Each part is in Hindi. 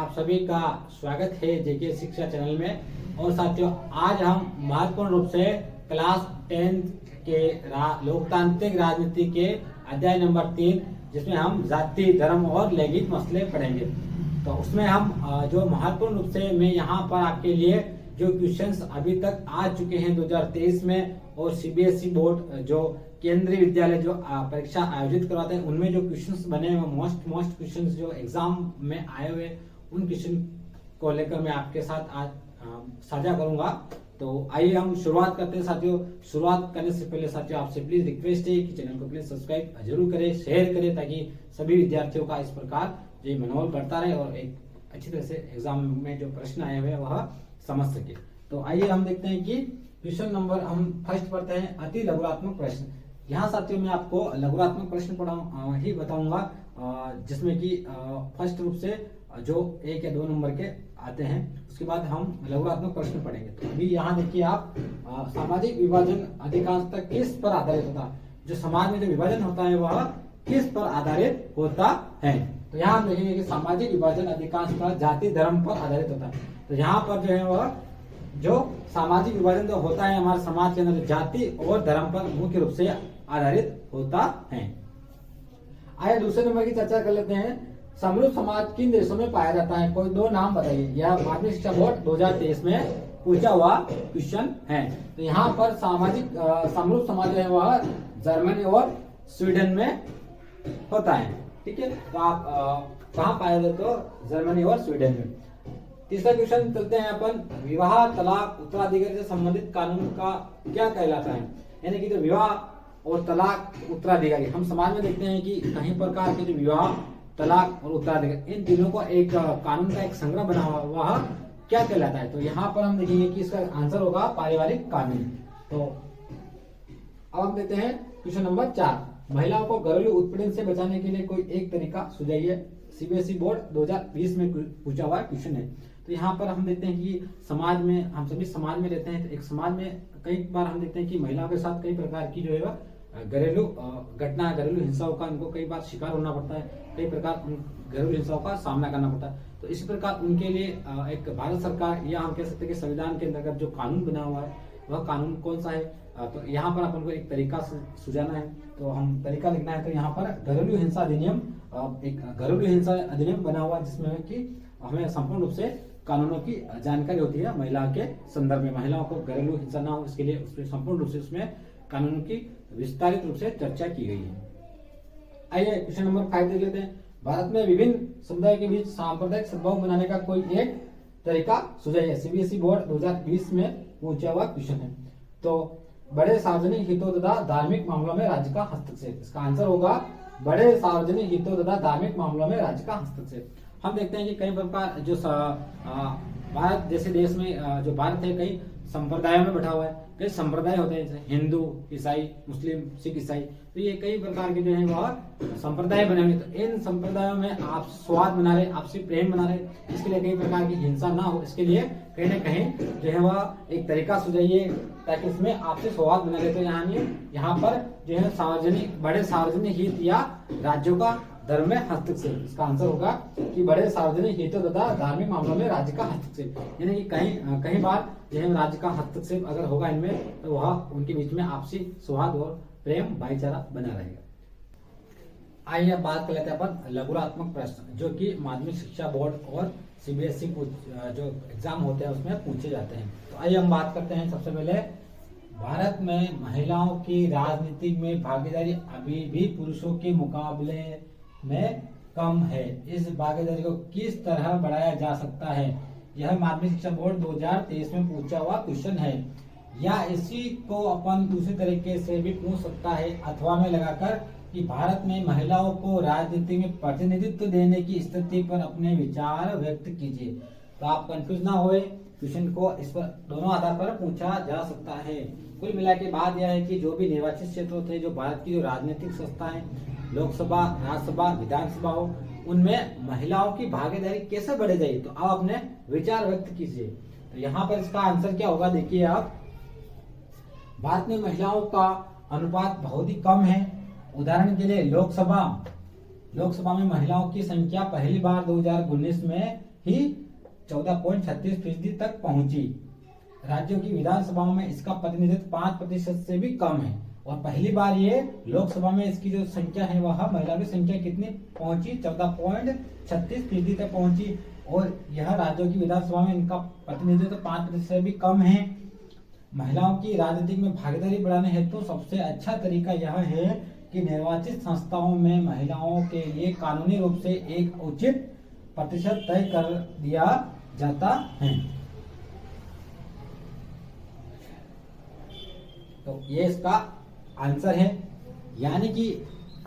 आप सभी का स्वागत है जेके शिक्षा चैनल में। और साथियों, आज हम महत्वपूर्ण रूप से क्लास 10 के लोकतांत्रिक राजनीति के अध्याय नंबर 3, जिसमें हम जाति, धर्म और लैंगिक मसले पढ़ेंगे। तो उसमें हम जो महत्वपूर्ण रूप से मैं यहाँ पर आपके लिए जो क्वेश्चंस अभी तक आ चुके हैं 2023 में, और सीबीएसई बोर्ड जो केंद्रीय विद्यालय जो परीक्षा आयोजित करवाते हैं उनमें जो क्वेश्चंस बने हैं, मोस्ट क्वेश्चंस जो एग्जाम में आए हुए, उन क्वेश्चन को लेकर मैं आपके साथ आज साझा करूंगा। तो आइए हम शुरुआत करते हैं साथियों। शुरुआत करने से पहले साथियों, आपसे प्लीज रिक्वेस्ट है कि चैनल को प्लीज सब्सक्राइब जरूर करें, शेयर करें, ताकि सभी विद्यार्थियों का इस प्रकार जो मनोबल बढ़ता रहे और एक अच्छी तरह से एग्जाम में जो प्रश्न आए हुए वह समझ सके। तो आइए हम देखते हैं कि क्वेश्चन नंबर हम फर्स्ट पढ़ते हैं, अति लघुरात्मक प्रश्न। यहाँ साथियों मैं आपको लघुरात्मक प्रश्न ही बताऊंगा, जिसमें कि फर्स्ट रूप से जो 1 या 2 नंबर के आते हैं, उसके बाद हम लघुरात्मक प्रश्न पढ़ेंगे। तो अभी यहाँ देखिए आप, सामाजिक विभाजन अधिकांशतः किस पर आधारित होता है? जो समाज में जो विभाजन होता है वह किस पर आधारित होता है? तो यहाँ हम देखेंगे कि सामाजिक विभाजन अधिकांशतः जाति धर्म पर आधारित होता है। तो यहाँ पर जो है वह जो सामाजिक विभाजन जो होता है हमारे समाज के अंदर, जाति और धर्म पर मुख्य रूप से आधारित होता है। आइए दूसरे नंबर की चर्चा कर लेते हैं। समरूप समाज किन देशों में पाया जाता है? कोई 2 नाम बताइए। यह माध्यमिक शिक्षा बोर्ड 2023 में पूछा हुआ क्वेश्चन है। तो यहाँ पर सामाजिक समरूप समाज जो है वह जर्मनी और स्वीडन में होता है। ठीक है, तो आप कहाँ पाया जाते हो? जर्मनी और स्वीडन में। तीसरा क्वेश्चन चलते हैं अपन, विवाह, तलाक, उत्तराधिकारी से संबंधित कानून का क्या कहलाता है? यानी कि जो विवाह और तलाक, उत्तराधिकारी, हम समाज में देखते हैं कि कई प्रकार के जो विवाह, तलाक और उत्तराधिकारी, इन तीनों को एक कानून का एक संग्रह बना हुआ, वह क्या कहलाता है? तो यहाँ पर हम देखेंगे कि इसका आंसर होगा पारिवारिक कानून। तो अब हम देखते हैं क्वेश्चन नंबर 4, महिलाओं को घरेलू उत्पीड़न से बचाने के लिए कोई एक तरीका सुझाइए। सीबीएसई बोर्ड 2020 में पूछा हुआ क्वेश्चन है। तो यहाँ पर हम देखते हैं कि समाज में, हम सभी समाज में रहते हैं, तो एक समाज में कई बार हम देखते हैं कि महिलाओं के साथ कई प्रकार की जो है घरेलू घटना, घरेलू हिंसाओं का उनको कई बार शिकार होना पड़ता है, कई प्रकार घरेलू हिंसाओं का सामना करना पड़ता है। तो इसी प्रकार उनके लिए एक भारत सरकार, या हम कह सकते हैं कि संविधान के अंतर्गत जो कानून बना हुआ है वह कानून कौन सा है? तो यहाँ पर अपन को एक तरीका सुझाना है। तो हम तरीका लिखना है, तो यहाँ पर घरेलू हिंसा अधिनियम, एक घरेलू हिंसा अधिनियम बना हुआ, जिसमें कि हमें संपूर्ण रूप से कानूनों की जानकारी होती है महिला के संदर्भ में। महिलाओं को घरेलू हिंसा ना हो, इसके लिए उसमें संपूर्ण रूप से उसमें कानूनों की विस्तारित रूप से चर्चा की गई है। आइए क्वेश्चन नंबर 5 देख लेते हैं। भारत में विभिन्न समुदाय के बीच सांप्रदायिक सद्भाव बनाने का कोई एक तरीका सुझाइए। सीबीएसई बोर्ड 2020 में पूछा हुआ क्वेश्चन है। तो बड़े सार्वजनिक हितों तथा धार्मिक मामलों में राज्य का हस्तक्षेप, इसका आंसर होगा बड़े सार्वजनिक हितों तथा धार्मिक मामलों में राज्य का हस्तक्षेप। हम देखते हैं कि कई प्रकार जो भारत जैसे देश में जो भारत है, कई संप्रदायों में बैठा हुआ है, कई संप्रदाय होते हैं, जैसे हिंदू, ईसाई, मुस्लिम, सिख, ईसाई। तो ये कई प्रकार के जो है वह संप्रदाय बने हुए। तो इन संप्रदायों में आप सौहार्द बना रहे, आपसी प्रेम बना रहे, इसके लिए कई प्रकार की हिंसा ना हो, इसके लिए कहीं ना कहीं जो है वह एक तरीका सुझाइए ताकि इसमें आपसी सौहार्द बना रहे। तो यहाँ पर जो है सार्वजनिक, बड़े सार्वजनिक हित या राज्यों का धर्म में हस्तक्षेप, इसका आंसर होगा कि बड़े सार्वजनिक हितों तथा धार्मिक मामलों में राज्य का हस्तक्षेप। यानी कि कहीं बार जो है राज्य का हस्तक्षेप अगर होगा इनमें, तो वह उनके बीच में आपसी सौहार्द और प्रेम, भाईचारा बना रहेगा। आइए बात कर लेते हैं अपन लघुरात्मक प्रश्न, जो कि माध्यमिक शिक्षा बोर्ड और सीबीएसई जो एग्जाम होते हैं उसमें पूछे जाते हैं। तो आइए हम बात करते हैं। सबसे पहले, भारत में महिलाओं की राजनीति में भागीदारी अभी भी पुरुषों के मुकाबले में कम है। इस भागीदारी को किस तरह बढ़ाया जा सकता है? यह माध्यमिक शिक्षा बोर्ड 2023 में पूछा हुआ क्वेश्चन है। या इसी को अपन दूसरे तरीके से भी पूछ सकता है, अथवा में लगाकर कि भारत में महिलाओं को राजनीति में प्रतिनिधित्व देने की स्थिति पर अपने विचार व्यक्त कीजिए। तो आप कंफ्यूज ना होए, क्वेश्चन को इस पर दोनों आधार पर पूछा जा सकता है। कुल मिला के बात यह है कि जो भी निर्वाचित क्षेत्र होते हैं, जो भारत की जो राजनीतिक संस्थाएं, लोकसभा, राज्यसभा, विधानसभा हो, उनमें महिलाओं की भागीदारी कैसे बढ़े जाए, तो आप अपने विचार व्यक्त कीजिए। तो यहाँ पर इसका आंसर क्या होगा, देखिए आप, भारत में महिलाओं का अनुपात बहुत ही कम है। उदाहरण के लिए लोकसभा लोकसभा में महिलाओं की संख्या पहली बार 2019 में ही 14.36% तक पहुंची। राज्यों की विधानसभाओं में इसका प्रतिनिधित्व 5% से भी कम है। और पहली बार ये लोकसभा में इसकी जो संख्या है वह महिलाओं की संख्या कितनी पहुंची, 14.36% तक पहुंची। और यह राज्यों की विधानसभा में इनका प्रतिनिधित्व 5% से भी कम है। महिलाओं की राजनीति में भागीदारी बढ़ाने हेतु सबसे अच्छा तरीका यह है कि निर्वाचित संस्थाओं में महिलाओं के लिए कानूनी रूप से एक उचित प्रतिशत तय कर दिया जाता है। तो ये इसका आंसर है। यानी कि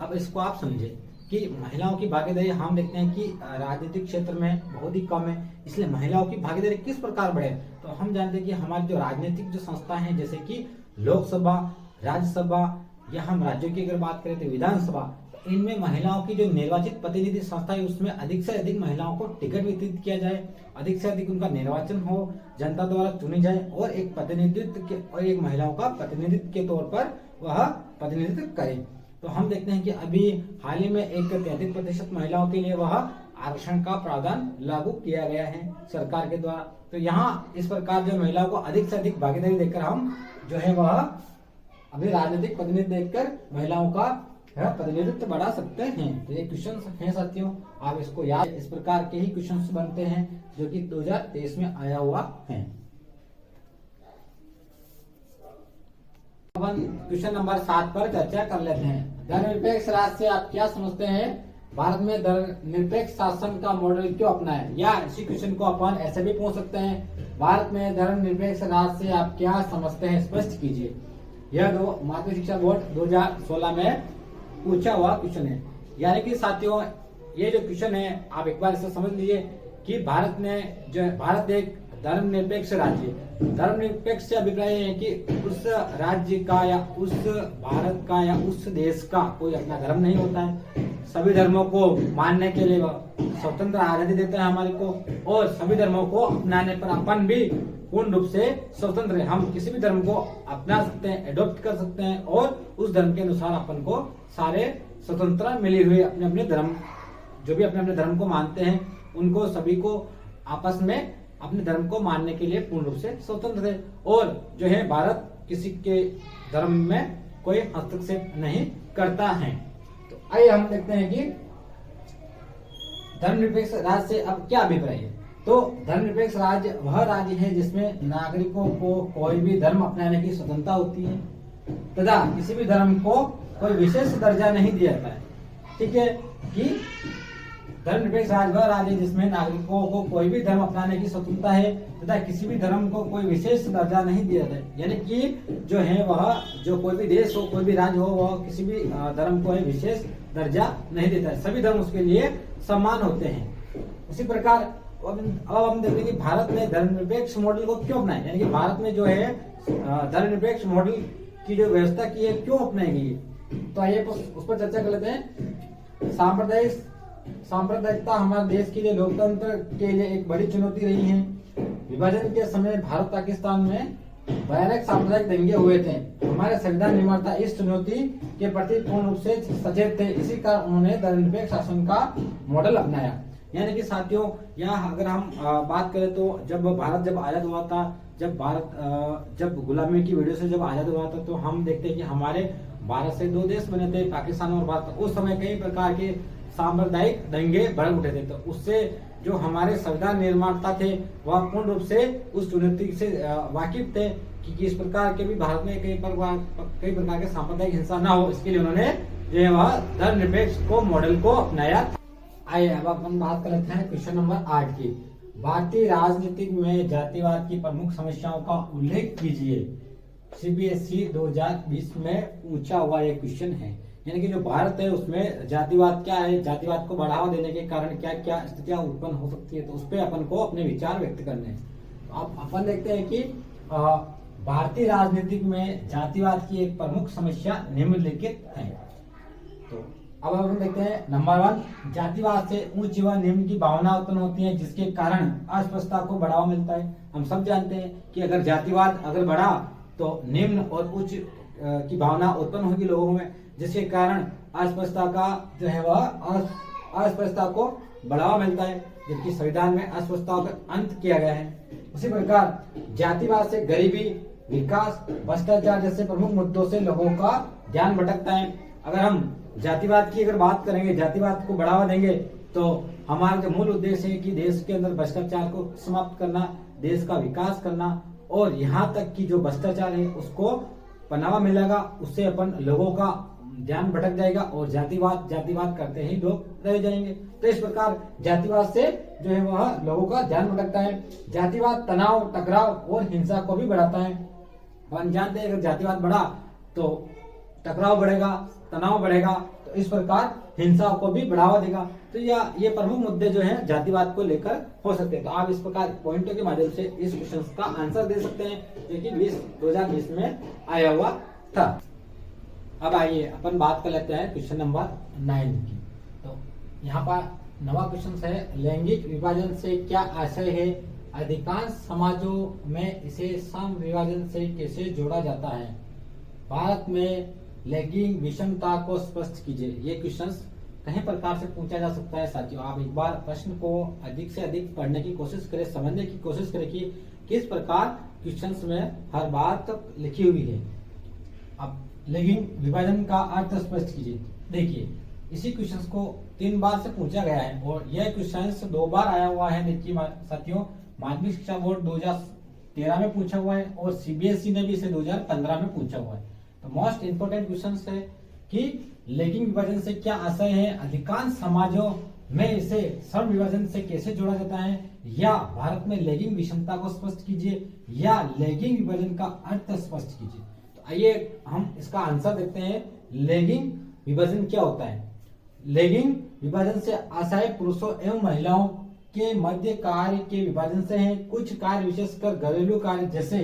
अब इसको आप समझे कि महिलाओं की भागीदारी हम देखते हैं कि राजनीतिक क्षेत्र में बहुत ही कम है, इसलिए महिलाओं की भागीदारी किस प्रकार बढ़े। तो हम जानते हैं कि हमारी जो राजनीतिक जो संस्था है, जैसे कि लोकसभा, राज्यसभा या हम राज्यों की अगर बात करें तो विधानसभा, इनमें महिलाओं की जो निर्वाचित प्रतिनिधि संस्था है उसमें अधिक से अधिक महिलाओं को टिकट वितरित किया जाए, अधिक से अधिक उनका निर्वाचन हो, जनता द्वारा चुनी जाए और एक प्रतिनिधित्व के और एक महिलाओं का प्रतिनिधित्व के तौर पर वह प्रतिनिधित्व करे। तो हम देखते हैं कि अभी हाल ही में 33% महिलाओं के लिए वह आरक्षण का प्रावधान लागू किया गया है सरकार के द्वारा। तो यहाँ इस प्रकार जो महिलाओं को अधिक से अधिक भागीदारी देकर हम जो है वह अभी राजनीतिक प्रतिनिधि देखकर महिलाओं का प्रतिनिधित्व बढ़ा सकते हैं। तो ये क्वेश्चन हैं साथियों, आप इसको याद, इस प्रकार के ही क्वेश्चन बनते हैं जो कि 2023 में आया हुआ है। क्वेश्चन नंबर 7 पर चर्चा कर लेते हैं। धर्मनिरपेक्ष राष्ट्र से आप क्या समझते हैं? भारत में धर्मनिरपेक्ष शासन का मॉडल क्यों अपनाया? या इसी क्वेश्चन को अपन ऐसे भी पूछ सकते हैं, भारत में धर्मनिरपेक्ष राष्ट्र से आप क्या समझते हैं, स्पष्ट कीजिए। यह माध्यमिक शिक्षा बोर्ड 2016 में पूछा हुआ क्वेश्चन है। यानी कि साथियों ये जो क्वेश्चन है आप एक बार इसे समझ लीजिए कि भारत एक धर्मनिरपेक्ष राज्य। धर्मनिरपेक्ष से अभिप्राय है कि उस राज्य का या उस भारत का या उस देश का कोई अपना धर्म नहीं होता है। सभी धर्मों को मानने के लिए वह स्वतंत्र आजादी देता है हमारे को, और सभी धर्मों को अपनाने पर अपन भी पूर्ण रूप से स्वतंत्र है। हम किसी भी धर्म को अपना सकते हैं, एडॉप्ट कर सकते हैं और उस धर्म के अनुसार अपन को सारे स्वतंत्रता मिली हुई अपने अपने धर्म, जो भी अपने अपने धर्म को मानते हैं उनको सभी को आपस में अपने धर्म को मानने के लिए पूर्ण रूप से स्वतंत्र है। और जो है भारत किसी के धर्म में कोई हस्तक्षेप नहीं करता है। तो आइए हम देखते हैं कि धर्मनिरपेक्ष राज्य से अब क्या अभिप्राय है। तो धर्मनिरपेक्ष राज्य वह राज्य है जिसमें नागरिकों को कोई भी धर्म अपनाने की स्वतंत्रता होती है तथा किसी भी धर्म को कोई विशेष दर्जा नहीं दिया जाता है। ठीक है कि धर्मनिरपेक्ष राज्य वह राज्य जिसमें नागरिकों को कोई भी धर्म अपनाने की स्वतंत्रता है तथा किसी भी धर्म को कोई विशेष दर्जा नहीं दिया जाता है। यानी कि जो है वह जो कोई भी देश हो, कोई भी राज्य हो, वह किसी भी धर्म को विशेष दर्जा नहीं देता है। सभी धर्म उसके लिए समान होते हैं। उसी प्रकार अब हम देखते हैं कि भारत ने धर्मनिरपेक्ष मॉडल को क्यों अपनाया। यानी कि भारत में जो है धर्मनिरपेक्ष मॉडल की जो व्यवस्था की है क्यों अपनाई गई। तो आइए उस पर चर्चा कर लेते हैं। सांप्रदायिकता हमारे देश के लिए लोकतंत्र के लिए एक बड़ी चुनौती रही है। विभाजन के समय भारत पाकिस्तान में भयानक सांप्रदायिक दंगे हुए थे। हमारे संविधान निर्माता इस चुनौती के प्रति पूर्ण रूप से सचेत थे। इसी कारण उन्होंने धर्मनिरपेक्ष शासन का मॉडल अपनाया। यानी कि साथियों यहाँ अगर हम बात करें तो जब भारत आजाद हुआ था, जब गुलामी की वजह से जब आजाद हुआ था, तो हम देखते हैं कि हमारे भारत से 2 देश बने थे, पाकिस्तान और भारत। उस समय कई प्रकार के सांप्रदायिक दंगे भड़क उठे थे। तो उससे जो हमारे संविधान निर्माता थे वह पूर्ण रूप से उस चुनौती से वाकिफ थे कि इस प्रकार के भी भारत में कई प्रकार के सांप्रदायिक हिंसा ना हो। इसके लिए उन्होंने जो वह धर्मनिरपेक्ष को मॉडल को अपनाया। आइए अब अपन बात कर लेते हैं क्वेश्चन नंबर 8 की। भारतीय राजनीति में जातिवाद की प्रमुख समस्याओं का उल्लेख कीजिए। सीबीएसई 2020 में पूछा हुआ ये क्वेश्चन है। यानी कि जो भारत है उसमें जातिवाद क्या है, जातिवाद को बढ़ावा देने के कारण क्या क्या स्थितियां उत्पन्न हो सकती है, तो उस पर अपन को अपने विचार व्यक्त करने हैं। अब अपन देखते हैं कि भारतीय राजनीति में जातिवाद की एक प्रमुख समस्या निम्नलिखित है। तो अब हम देखते हैं नंबर 1, जातिवाद से उच्च व निम्न की भावना उत्पन्न होती है जिसके कारण अस्पृश्यता को बढ़ावा मिलता है। हम सब जानते हैं कि अगर जातिवाद अगर बढ़ा तो निम्न और उच्च की भावना उत्पन्न होगी लोगों में, जिसके कारण अस्पृश्यता का जो है वह अस्पृश्यता को बढ़ावा मिलता है, जबकि संविधान में अस्पृश्यता का अंत किया गया है। उसी प्रकार जातिवाद से गरीबी, विकास, भ्रष्टाचार जैसे प्रमुख मुद्दों से लोगों का ध्यान भटकता है। अगर हम जातिवाद की अगर बात करेंगे, जातिवाद को बढ़ावा देंगे, तो हमारा जो मूल उद्देश्य है कि देश के अंदर भ्रष्टाचार को समाप्त करना, देश का विकास करना, और यहाँ तक कि जो भ्रष्टाचार है उसको पनावा मिलेगा, उससे अपन लोगों का ध्यान भटक जाएगा और जातिवाद जातिवाद करते ही लोग रह जाएंगे। तो इस प्रकार जातिवाद से जो है वह लोगों का ध्यान भटकता है। जातिवाद तनाव, टकराव और हिंसा को भी बढ़ाता है। हम जानते हैं अगर जातिवाद बढ़ा तो टकराव बढ़ेगा, तनाव बढ़ेगा, तो इस प्रकार हिंसा को भी बढ़ावा देगा। तो ये प्रमुख मुद्दे जो हैं जातिवाद को लेकर हो सकते हैं। तो आप इस प्रकार पॉइंटों के माध्यम से इस क्वेश्चन का आंसर दे सकते हैं, जो कि 2020 में आया हुआ था। अब आइए अपन बात कर लेते हैं क्वेश्चन नंबर 9 की। तो यहाँ पर नवा क्वेश्चन है, लैंगिक विभाजन से क्या आशय है? अधिकांश समाजों में इसे सम विभाजन से कैसे जोड़ा जाता है? भारत में लैंगिक विषमता को स्पष्ट कीजिए। ये क्वेश्चन कई प्रकार से पूछा जा सकता है साथियों। आप एक बार प्रश्न को अधिक से अधिक पढ़ने की कोशिश करें, समझने की कोशिश करें कि किस प्रकार क्वेश्चंस में हर बात लिखी हुई है। अब लैंगिक विभाजन का अर्थ स्पष्ट कीजिए। देखिए, इसी क्वेश्चन को 3 बार से पूछा गया है और यह क्वेश्चन 2 बार आया हुआ है। देखिए साथियों, माध्यमिक शिक्षा बोर्ड 2013 में पूछा हुआ है और सीबीएसई ने भी इसे 2015 में पूछा हुआ है। तो मोस्ट इंपोर्टेंट क्वेश्चन है कि लैंगिक विभाजन से क्या आशय है? अधिकांश समाजों में इसे सम विभाजन से कैसे जोड़ा जाता है? या भारत में लैंगिक विषमता को स्पष्ट कीजिए, या लैंगिक विभाजन का अर्थ स्पष्ट कीजिए। तो आइए हम इसका आंसर देखते हैं। लैंगिक विभाजन क्या होता है? लैंगिक विभाजन से आशय पुरुषों एवं महिलाओं के मध्य कार्य के विभाजन से है। कुछ कार्य विशेषकर घरेलू कार्य जैसे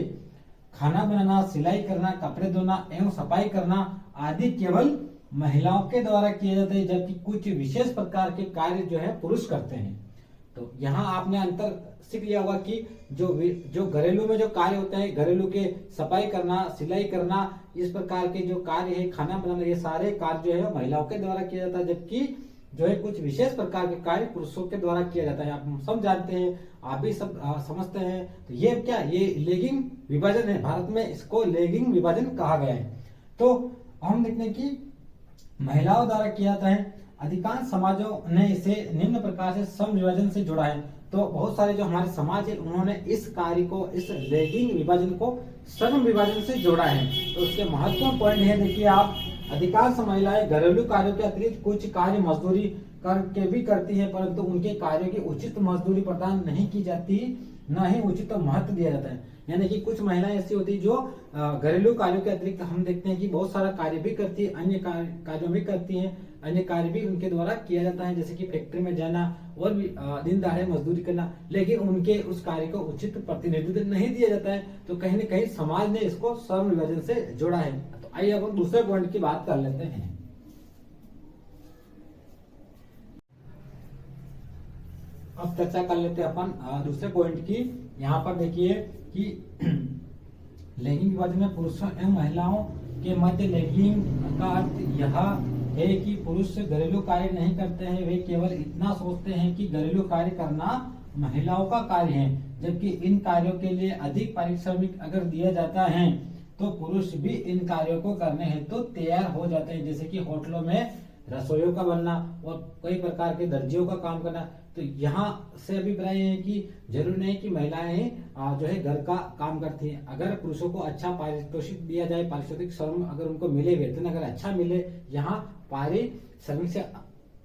खाना बनाना, सिलाई करना, कपड़े धोना एवं सफाई करना आदि केवल महिलाओं के द्वारा किए जाते हैं, जबकि कुछ विशेष प्रकार के कार्य जो है पुरुष करते हैं। तो यहाँ आपने अंतर सीख लिया होगा कि जो घरेलू में जो कार्य होते हैं, घरेलू के सफाई करना, सिलाई करना, इस प्रकार के जो कार्य है, खाना बनाना, ये सारे कार्य जो है महिलाओं के द्वारा किया जाता है, जबकि जो है कुछ विशेष प्रकार के कार्य पुरुषों के द्वारा किया जाता है। आप सब जानते हैं, आप भी सब समझते हैं। तो ये क्या, ये लैंगिक विभाजन है। भारत में इसको लैंगिक विभाजन कहा गया है। तो हम देखते हैं कि महिलाओं द्वारा किया जाता है। अधिकांश समाजों ने इसे निम्न प्रकार से सम विभाजन से जोड़ा है। तो बहुत सारे जो हमारे समाज है उन्होंने इस कार्य को, इस लैंगिक विभाजन को सम विभाजन से जोड़ा है। तो उसके महत्वपूर्ण पॉइंट है, देखिए आप, अधिकांश महिलाएं घरेलू कार्यों के अतिरिक्त कुछ कार्य मजदूरी करके भी करती हैं, परंतु उनके कार्यों की उचित मजदूरी प्रदान नहीं की जाती, न ही उचित महत्व दिया जाता है। यानी कि कुछ महिलाएं ऐसी होती है जो घरेलू कार्यों के अतिरिक्त हम देखते हैं कि बहुत सारा कार्य भी करती है, अन्य कार्यों भी करती हैं, अन्य कार्य भी उनके द्वारा किया जाता है, जैसे कि फैक्ट्री में जाना और भी दिन दहाड़े मजदूरी करना, लेकिन उनके उस कार्य को उचित प्रतिनिधित्व नहीं दिया जाता है। तो कहीं न कहीं समाज ने इसको सम विभाजन से जोड़ा है। तो आइए अब हम दूसरे पॉइंट की बात कर लेते हैं। अब चर्चा कर लेते हैं अपन दूसरे पॉइंट की। यहाँ पर देखिए कि लैंगिक विभाजन में पुरुषों एवं महिलाओं के मध्य लैंगिक का अर्थ यह है कि पुरुष घरेलू कार्य नहीं करते हैं, वे केवल इतना सोचते हैं कि घरेलू कार्य करना महिलाओं का कार्य है, जबकि इन कार्यों के लिए अधिक पारिश्रमिक अगर दिया जाता है तो पुरुष भी इन कार्यों को करने हेतु तो तैयार हो जाते हैं, जैसे कि होटलों में रसोइयों का बनना और कई प्रकार के दर्जियों का काम करना। तो यहाँ से अभिप्राय है कि जरूरी नहीं कि महिलाएं जो है घर का काम करती हैं। अगर पुरुषों को अच्छा पारितोषिक दिया जाए, पारितोषिक श्रम अगर उनको मिले, वेतन अगर अच्छा मिले, यहाँ पारिश्रमिक से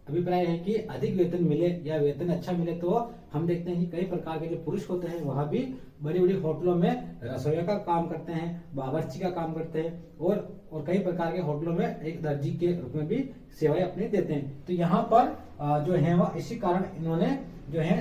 अभिप्राय है कि अधिक वेतन मिले या वेतन अच्छा मिले, तो हम देखते हैं कि कई प्रकार के जो पुरुष होते हैं वह भी बड़ी बड़ी होटलों में रसोइया का काम करते हैं, बावर्ची का काम करते हैं और कई प्रकार के होटलों में एक दर्जी के रूप में भी सेवाएं अपनी देते हैं। तो यहाँ पर जो है वह इसी कारण इन्होंने जो है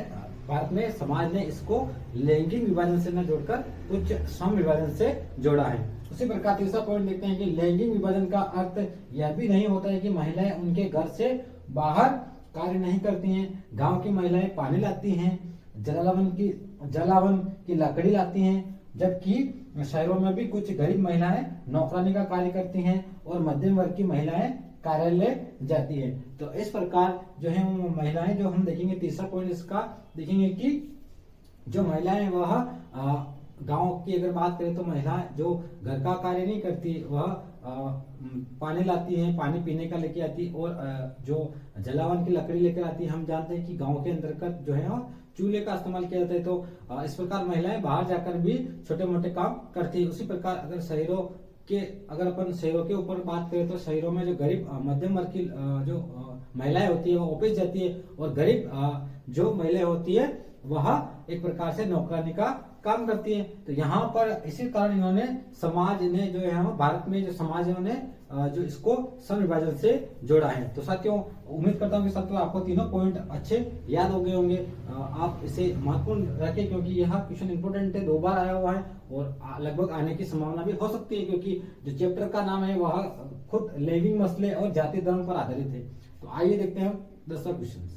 भारत में समाज ने इसको लैंगिक विभाजन से न जोड़कर कुछ सम विभाजन से जोड़ा है। उसी प्रकार तीसरा पॉइंट देखते हैं कि लैंगिक विभाजन का अर्थ यह भी नहीं होता है कि महिलाएं उनके घर से बाहर कार्य नहीं करती हैं। गांव की महिलाएं पानी लाती हैं, जलावन की लकड़ी लाती हैं, जबकि शहरों में भी कुछ गरीब महिलाएं नौकरानी का कार्य करती हैं और मध्यम वर्ग की महिलाएं कार्यालय जाती है। तो इस प्रकार जो है वो महिलाएं, जो हम देखेंगे तीसरा पॉइंट इसका देखेंगे कि जो महिलाएं वह गांव की अगर बात करें तो महिलाएं जो घर का कार्य नहीं करती, वह पानी लाती हैं, पानी पीने का लेके आती, और जो जलावन की लकड़ी लेकर आती है। हम जानते हैं कि गांव के अंतर्गत जो है चूल्हे का इस्तेमाल किया जाता है। तो इस प्रकार महिलाएं बाहर जाकर भी छोटे मोटे काम करती है। उसी प्रकार अगर अपन शहरों के ऊपर बात करें तो शहरों में जो गरीब मध्यम वर्ग की जो महिलाएं होती है वो ऑफिस जाती है, और गरीब जो महिलाएं होती है वह एक प्रकार से नौकरानी का काम करती है। तो यहाँ पर इसी कारण इन्होंने समाज ने जो है भारत में जो समाज है उन्हें जो इसको समविभाजन से जोड़ा है। तो साथियों उम्मीद करता हूँ कि साथियों आपको तीनों पॉइंट अच्छे याद हो गए होंगे। आप इसे महत्वपूर्ण रखें क्योंकि यह क्वेश्चन इंपोर्टेंट है, 2 बार आया हुआ है और लगभग आने की संभावना भी हो सकती है, क्योंकि जो चैप्टर का नाम है वह खुद लिविंग मसले और जाति धर्म पर आधारित है। तो आइए देखते हैं 10वां क्वेश्चन।